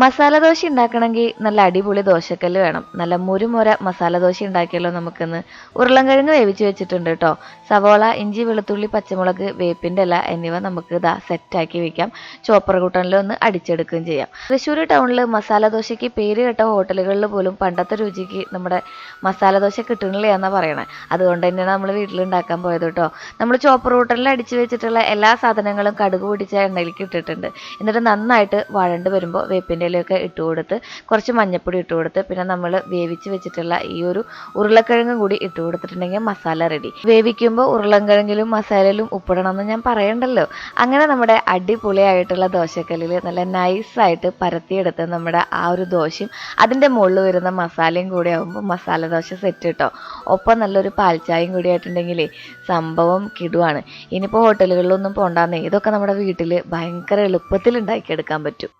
മസാല ദോശ ഉണ്ടാക്കണമെങ്കിൽ നല്ല അടിപൊളി ദോശക്കല്ല് വേണം. നല്ല മുരുമുര മസാല ദോശ ഉണ്ടാക്കിയല്ലോ നമുക്കിന്ന്. ഉരുളൻകിഴങ്ങ് വേവിച്ച് വെച്ചിട്ടുണ്ട് കേട്ടോ. സവോള, ഇഞ്ചി, വെളുത്തുള്ളി, പച്ചമുളക്, വേപ്പിൻ്റെ ഇല എന്നിവ നമുക്ക് ഇതാ സെറ്റാക്കി വെക്കാം. ചോപ്പർ കൂട്ടനിൽ ഒന്ന് അടിച്ചെടുക്കുകയും ചെയ്യാം. തൃശ്ശൂർ ടൗണിൽ മസാല ദോശയ്ക്ക് പേര് കേട്ട ഹോട്ടലുകളിൽ പോലും പണ്ടത്തെ രുചിക്ക് നമ്മുടെ മസാല ദോശ കിട്ടണില്ല എന്നാണ് പറയണേ. അതുകൊണ്ട് തന്നെയാണ് നമ്മൾ വീട്ടിലുണ്ടാക്കാൻ പോയത് കേട്ടോ. നമ്മൾ ചോപ്പർ കൂട്ടനിൽ അടിച്ച് വെച്ചിട്ടുള്ള എല്ലാ സാധനങ്ങളും കടുക് പൊടിച്ച എണ്ണയിലേക്ക് ഇട്ടിട്ടുണ്ട്. എന്നിട്ട് നന്നായിട്ട് വഴണ്ട് വരുമ്പോൾ വേപ്പിൻ്റെ ഇലയൊക്കെ ഇട്ട് കൊടുത്ത് കുറച്ച് മഞ്ഞൾപ്പൊടി ഇട്ട് കൊടുത്ത് പിന്നെ നമ്മൾ വേവിച്ച് വെച്ചിട്ടുള്ള ഈ ഒരു ഉരുളക്കിഴങ്ങും കൂടി ഇട്ട് കൊടുത്തിട്ടുണ്ടെങ്കിൽ മസാല റെഡി. വേവിക്കുമ്പോൾ ഉരുളക്കിഴങ്ങിലും മസാലയിലും ഉപ്പിടണമെന്ന് ഞാൻ പറയണ്ടല്ലോ. അങ്ങനെ നമ്മുടെ അടിപൊളിയായിട്ടുള്ള ദോശക്കല്ലിൽ നല്ല നൈസായിട്ട് പരത്തിയെടുത്ത് നമ്മുടെ ആ ഒരു ദോശയും അതിൻ്റെ മുകളിൽ വരുന്ന മസാലയും കൂടി ആകുമ്പോൾ മസാല ദോശ സെറ്റ് കേട്ടോ. ഒപ്പം നല്ലൊരു പാൽച്ചായയും കൂടി ആയിട്ടുണ്ടെങ്കിലേ സംഭവം കിടുവാണ്. ഇനിയിപ്പോൾ ഹോട്ടലുകളിലൊന്നും പോണ്ടാന്നേ, ഇതൊക്കെ നമ്മുടെ വീട്ടിൽ ഭയങ്കര എളുപ്പത്തിൽ ഉണ്ടാക്കിയെടുക്കാൻ പറ്റും.